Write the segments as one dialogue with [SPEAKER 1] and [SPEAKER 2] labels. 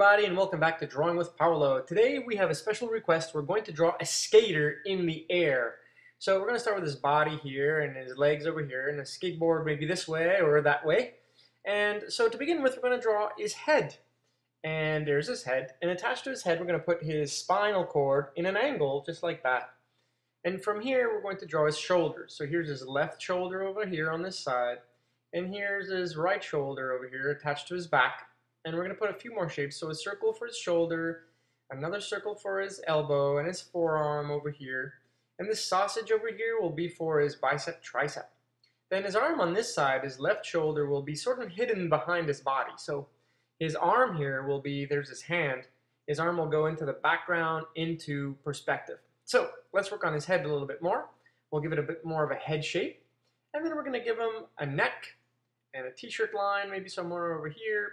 [SPEAKER 1] everybody, and welcome back to Drawing with Paolo. Today we have a special request. We're going to draw a skater in the air. So we're going to start with his body here and his legs over here and a skateboard maybe this way or that way. And so to begin with, we're going to draw his head. And there's his head. And attached to his head, we're going to put his spinal cord in an angle just like that. And from here, we're going to draw his shoulders. So here's his left shoulder over here on this side. And here's his right shoulder over here attached to his back. And we're going to put a few more shapes. So a circle for his shoulder, another circle for his elbow, and his forearm over here. And this sausage over here will be for his bicep, tricep. Then his arm on this side, his left shoulder, will be sort of hidden behind his body. So his arm here will be, there's his hand. His arm will go into the background, into perspective. So let's work on his head a little bit more. We'll give it a bit more of a head shape. And then we're going to give him a neck and a t-shirt line, maybe somewhere over here.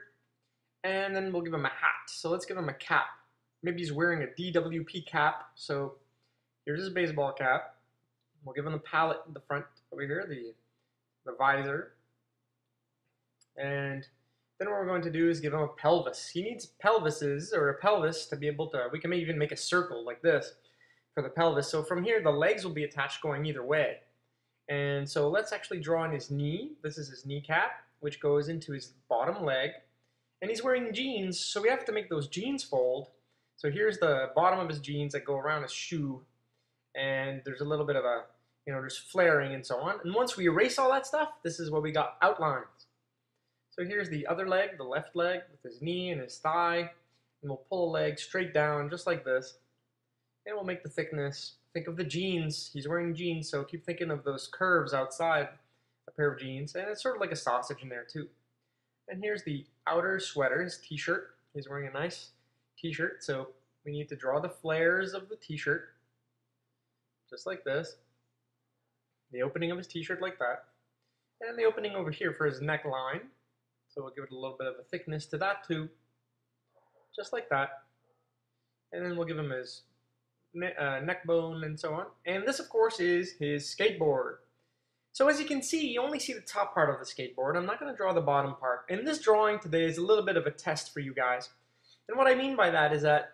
[SPEAKER 1] And then we'll give him a hat. So let's give him a cap. Maybe he's wearing a DWP cap. So here's his baseball cap. We'll give him the palette in the front over here, the visor. And then what we're going to do is give him a pelvis. He needs pelvises or a pelvis to be able to, we can even make a circle like this for the pelvis. So from here, the legs will be attached going either way. And so let's actually draw on his knee. This is his kneecap, which goes into his bottom leg. And he's wearing jeans, so we have to make those jeans fold. So here's the bottom of his jeans that go around his shoe. And there's a little bit of a, there's flaring and so on. And once we erase all that stuff, this is what we got, outlines. So here's the other leg, the left leg, with his knee and his thigh. And we'll pull a leg straight down, just like this. And we'll make the thickness. Think of the jeans. He's wearing jeans, so keep thinking of those curves outside a pair of jeans. And it's sort of like a sausage in there, too. And here's the outer sweater, his t-shirt. He's wearing a nice t-shirt, so we need to draw the flares of the t-shirt, just like this. The opening of his t-shirt like that. And the opening over here for his neckline. So we'll give it a little bit of a thickness to that too, just like that. And then we'll give him his neck bone and so on. And this, of course, is his skateboard. So as you can see, you only see the top part of the skateboard. I'm not going to draw the bottom part. And this drawing today is a little bit of a test for you guys. And what I mean by that is that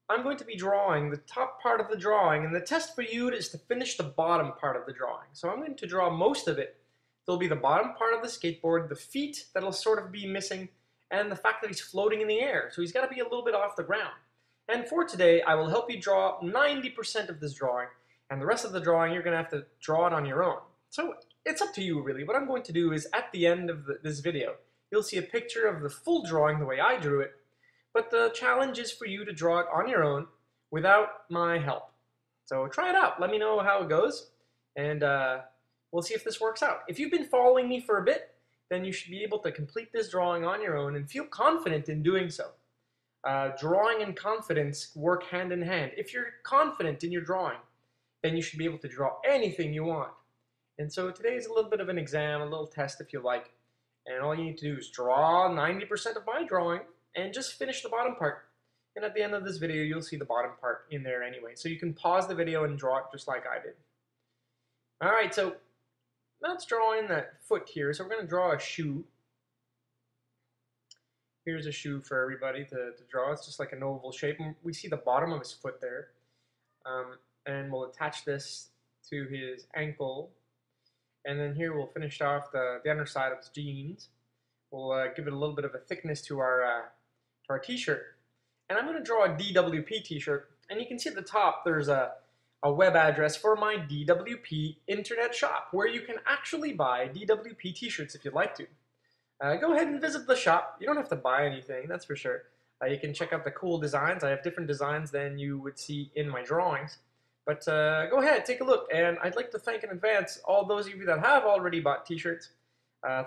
[SPEAKER 1] I'm going to be drawing the top part of the drawing, and the test for you is to finish the bottom part of the drawing. So I'm going to draw most of it. There'll be the bottom part of the skateboard, the feet that'll sort of be missing, and the fact that he's floating in the air. So he's got to be a little bit off the ground. And for today, I will help you draw 90% of this drawing, and the rest of the drawing, you're going to have to draw it on your own. So it's up to you, really. What I'm going to do is, at the end of this video, you'll see a picture of the full drawing the way I drew it, but the challenge is for you to draw it on your own without my help. So try it out. Let me know how it goes, and we'll see if this works out. If you've been following me for a bit, then you should be able to complete this drawing on your own and feel confident in doing so. Drawing and confidence work hand in hand. If you're confident in your drawing, then you should be able to draw anything you want. And so today is a little bit of an exam, a little test if you like. And all you need to do is draw 90% of my drawing and just finish the bottom part. And at the end of this video, you'll see the bottom part in there anyway. So you can pause the video and draw it just like I did. All right, so let's draw in that foot here. So we're going to draw a shoe. Here's a shoe for everybody to draw. It's just like an oval shape. And we see the bottom of his foot there. And we'll attach this to his ankle. And then here we'll finish off the underside of his jeans. We'll give it a little bit of a thickness to our t-shirt. And I'm going to draw a DWP t-shirt. And you can see at the top there's a web address for my DWP internet shop, where you can actually buy DWP t-shirts if you'd like to. Go ahead and visit the shop. You don't have to buy anything, that's for sure. You can check out the cool designs. I have different designs than you would see in my drawings. But go ahead, take a look, and I'd like to thank in advance all those of you that have already bought t-shirts.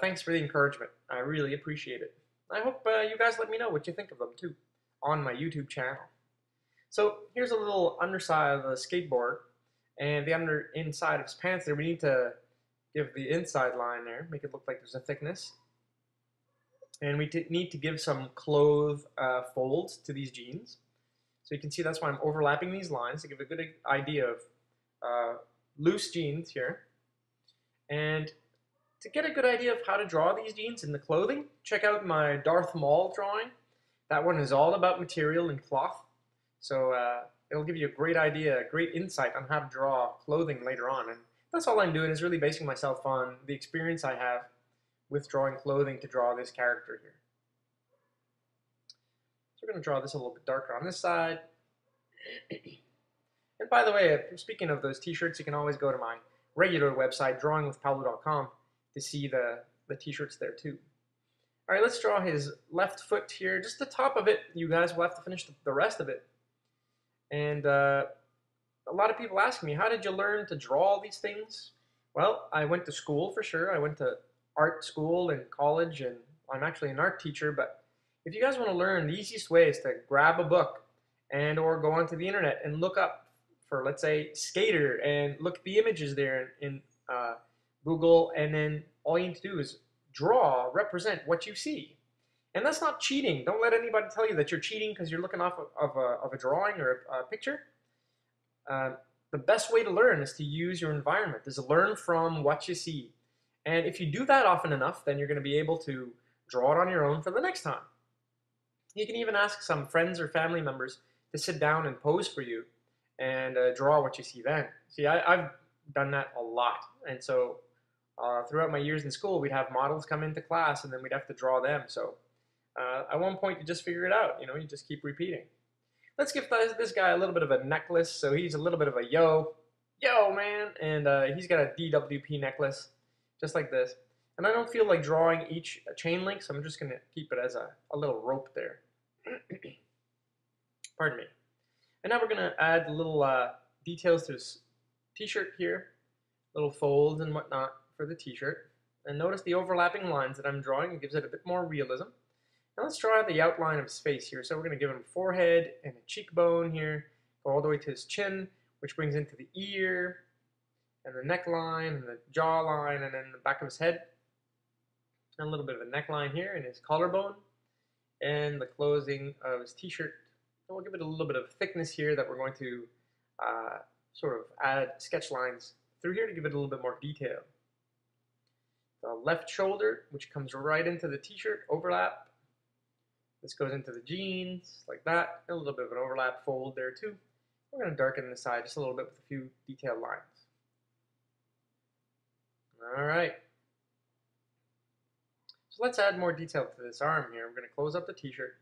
[SPEAKER 1] Thanks for the encouragement. I really appreciate it. I hope you guys let me know what you think of them, too, on my YouTube channel. So here's a little underside of the skateboard, and the inside of his pants there. We need to give the inside line there, make it look like there's a thickness. And we need to give some clothes folds to these jeans. So you can see that's why I'm overlapping these lines to give a good idea of loose jeans here. And to get a good idea of how to draw these jeans in the clothing, check out my Darth Maul drawing. That one is all about material and cloth. So it'll give you a great idea, a great insight on how to draw clothing later on. And that's all I'm doing is really basing myself on the experience I have with drawing clothing to draw this character here. So we're going to draw this a little bit darker on this side. And by the way, speaking of those t-shirts, you can always go to my regular website, drawingwithpaolo.com, to see the t-shirts there too. All right, let's draw his left foot here, just the top of it. You guys will have to finish the rest of it. And a lot of people ask me, how did you learn to draw all these things? Well, I went to school for sure. I went to art school and college, and I'm actually an art teacher. But if you guys want to learn, the easiest way is to grab a book and or go onto the internet and look up for, let's say, skater, and look at the images there in Google, and then all you need to do is draw, represent what you see. And that's not cheating. Don't let anybody tell you that you're cheating because you're looking off of a drawing or a picture. The best way to learn is to use your environment, is to learn from what you see. And if you do that often enough, then you're going to be able to draw it on your own for the next time. You can even ask some friends or family members to sit down and pose for you and draw what you see then. See, I've done that a lot. And so throughout my years in school, we'd have models come into class and then we'd have to draw them. So at one point, you just figure it out. You know, you just keep repeating. Let's give this guy a little bit of a necklace. So he's a little bit of a yo man, and he's got a DWP necklace, just like this. And I don't feel like drawing each chain link, so I'm just gonna keep it as a little rope there. Pardon me. And now we're gonna add little details to this t-shirt here, little folds and whatnot for the t-shirt. And notice the overlapping lines that I'm drawing. It gives it a bit more realism. Now let's draw the outline of his face here. So we're going to give him a forehead and a cheekbone here, go all the way to his chin, which brings into the ear, and the neckline, and the jawline, and then the back of his head. And a little bit of a neckline here, and his collarbone, and the closing of his t-shirt. And we'll give it a little bit of thickness here that we're going to sort of add sketch lines through here to give it a little bit more detail. The left shoulder, which comes right into the t-shirt, overlap. This goes into the jeans, like that. A little bit of an overlap fold there too. We're going to darken the side just a little bit with a few detailed lines. All right. So let's add more detail to this arm here. We're going to close up the t-shirt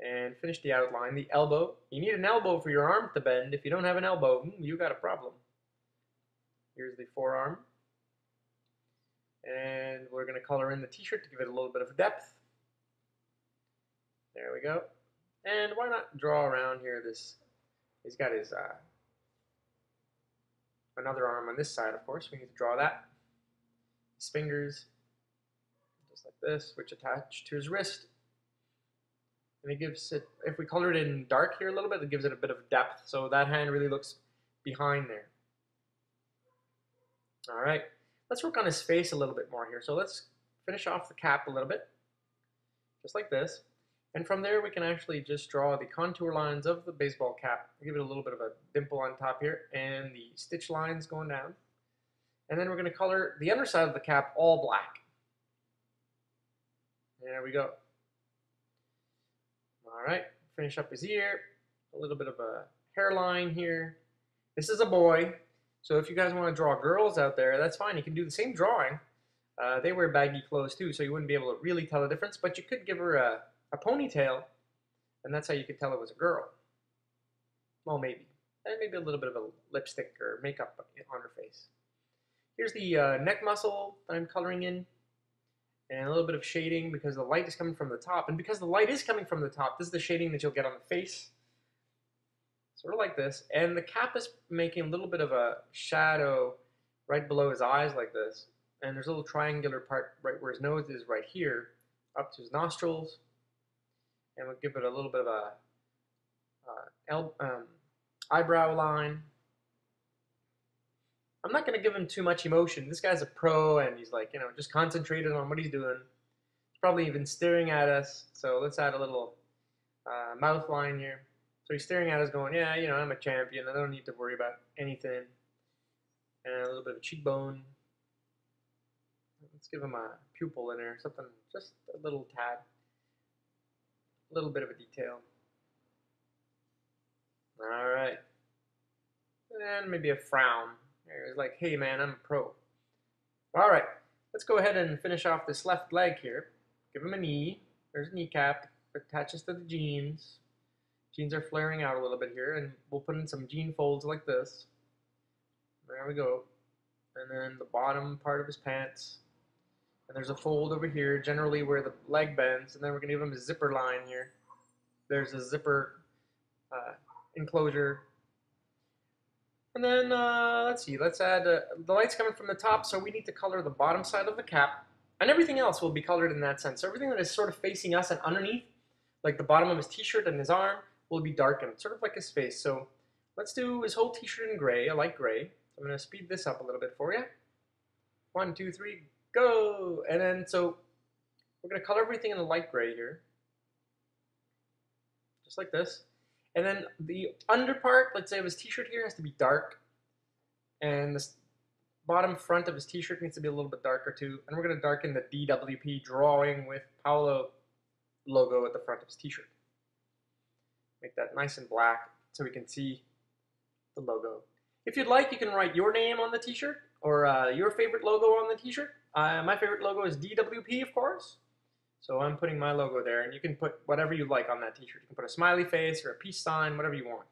[SPEAKER 1] and finish the outline. The elbow. You need an elbow for your arm to bend. If you don't have an elbow, you got a problem. Here's the forearm. And we're going to color in the t-shirt to give it a little bit of depth. There we go. And why not draw around here this, he's got his, another arm on this side, of course. We need to draw that. His fingers, just like this, which attach to his wrist. And it gives it, if we color it in dark here a little bit, it gives it a bit of depth. So that hand really looks behind there. All right. Let's work on his face a little bit more here. So let's finish off the cap a little bit, just like this. And from there, we can actually just draw the contour lines of the baseball cap. Give it a little bit of a dimple on top here, and the stitch lines going down. And then we're going to color the underside of the cap all black. There we go. All right, finish up his ear. A little bit of a hairline here. This is a boy, so if you guys want to draw girls out there, that's fine. You can do the same drawing. They wear baggy clothes too, so you wouldn't be able to really tell the difference, but you could give her a ponytail, and that's how you could tell it was a girl. Well, maybe. And maybe a little bit of a lipstick or makeup on her face. Here's the neck muscle that I'm coloring in, and a little bit of shading because the light is coming from the top. And because the light is coming from the top, this is the shading that you'll get on the face. Sort of like this. And the cap is making a little bit of a shadow right below his eyes like this. And there's a little triangular part right where his nose is right here, up to his nostrils. And we'll give it a little bit of a eyebrow line. I'm not going to give him too much emotion. This guy's a pro, and he's like, just concentrated on what he's doing. He's probably even staring at us. So let's add a little mouth line here. So he's staring at us going, yeah, I'm a champion. I don't need to worry about anything. And a little bit of a cheekbone. Let's give him a pupil in there, something, just a little tad. A little bit of a detail. All right. And maybe a frown. It's like, hey man, I'm a pro. All right, let's go ahead and finish off this left leg here. Give him a knee. There's a kneecap. Attaches to the jeans. Jeans are flaring out a little bit here, and we'll put in some jean folds like this. There we go. And then the bottom part of his pants. And there's a fold over here, generally where the leg bends. And then we're going to give him a zipper line here. There's a zipper enclosure. And then, let's see, let's add, the light's coming from the top, so we need to color the bottom side of the cap. And everything else will be colored in that sense. So everything that is sort of facing us and underneath, like the bottom of his t-shirt and his arm, will be darkened, sort of like his face. So let's do his whole t-shirt in gray, a light gray. So I'm going to speed this up a little bit for you. 1, 2, 3, go! And then, so we're going to color everything in a light gray here. Just like this. And then the under part, let's say of his t-shirt here, has to be dark. And the bottom front of his t-shirt needs to be a little bit darker too. And we're going to darken the DWP drawing with Paolo logo at the front of his t-shirt. Make that nice and black so we can see the logo. If you'd like, you can write your name on the t-shirt or your favorite logo on the t-shirt. My favorite logo is DWP, of course. So I'm putting my logo there, and you can put whatever you like on that t-shirt. You can put a smiley face or a peace sign, whatever you want.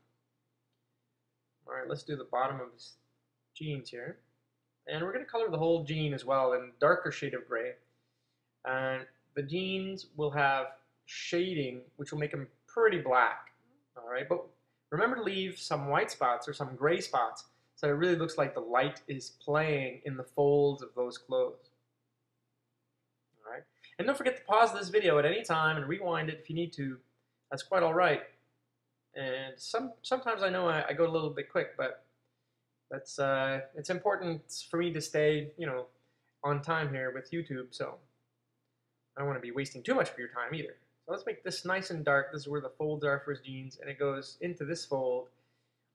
[SPEAKER 1] All right, let's do the bottom of his jeans here. And we're going to color the whole jean as well in a darker shade of gray. And the jeans will have shading, which will make them pretty black. All right, but remember to leave some white spots or some gray spots so it really looks like the light is playing in the folds of those clothes. All right. And don't forget to pause this video at any time and rewind it if you need to. That's quite all right. And sometimes I know I go a little bit quick, but that's it's important for me to stay, on time here with YouTube. So I don't want to be wasting too much of your time either. So let's make this nice and dark. This is where the folds are for his jeans, and it goes into this fold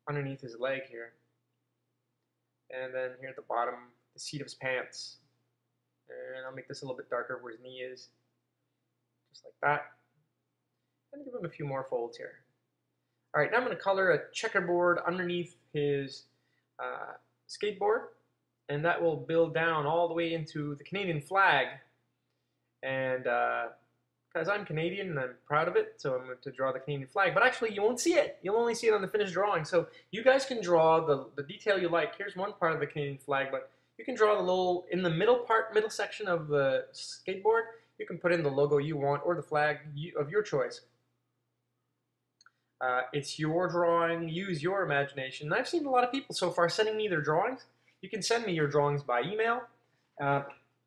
[SPEAKER 1] underneath his leg here. And then here at the bottom, the seat of his pants. And I'll make this a little bit darker where his knee is. Just like that. And give him a few more folds here. All right, now I'm going to color a checkerboard underneath his skateboard. And that will build down all the way into the Canadian flag. And because I'm Canadian and I'm proud of it, so I'm going to draw the Canadian flag. But actually, you won't see it. You'll only see it on the finished drawing. So you guys can draw the detail you like. Here's one part of the Canadian flag, but you can draw the little, in the middle section of the skateboard, you can put in the logo you want or the flag of your choice. It's your drawing. Use your imagination. And I've seen a lot of people so far sending me their drawings. You can send me your drawings by email.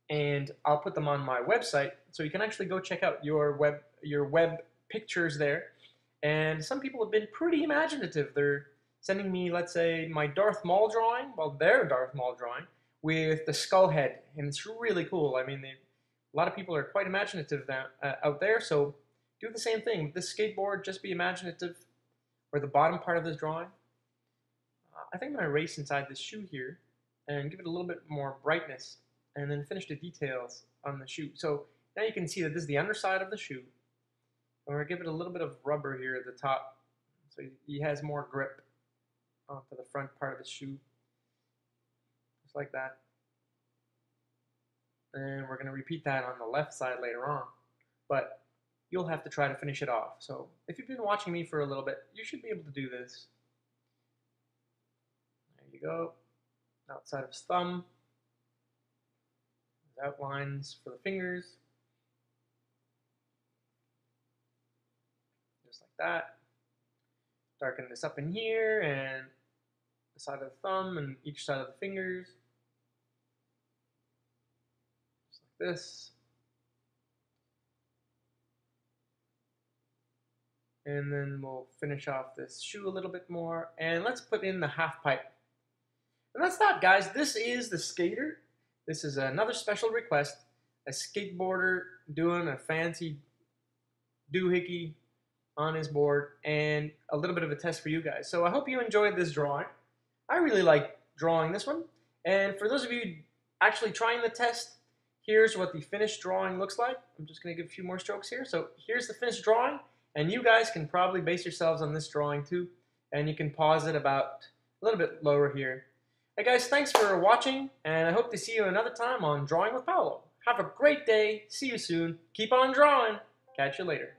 [SPEAKER 1] And I'll put them on my website, so you can actually go check out your web pictures there. And some people have been pretty imaginative. They're sending me, let's say, my Darth Maul drawing, well, their Darth Maul drawing, with the skull head, and it's really cool. I mean, a lot of people are quite imaginative out there, so do the same thing. With this skateboard, just be imaginative, or the bottom part of this drawing. I think I'm going to erase inside this shoe here, and give it a little bit more brightness, and then finish the details on the shoe. So now you can see that this is the underside of the shoe. I'm going to give it a little bit of rubber here at the top, so he has more grip onto the front part of the shoe. Just like that. And we're going to repeat that on the left side later on. But you'll have to try to finish it off. So if you've been watching me for a little bit, you should be able to do this. There you go. Outside of his thumb. Outlines for the fingers. Just like that. Darken this up in here and the side of the thumb and each side of the fingers. Just like this. And then we'll finish off this shoe a little bit more. And let's put in the half pipe. And that's that, guys. This is the skater. This is another special request. A skateboarder doing a fancy doohickey on his board, and a little bit of a test for you guys. So I hope you enjoyed this drawing. I really like drawing this one. And for those of you actually trying the test, here's what the finished drawing looks like. I'm just going to give a few more strokes here. So here's the finished drawing. And you guys can probably base yourselves on this drawing too, and you can pause it about a little bit lower here. Hey guys, thanks for watching, and I hope to see you another time on Drawing with Paolo. Have a great day, see you soon, keep on drawing, catch you later.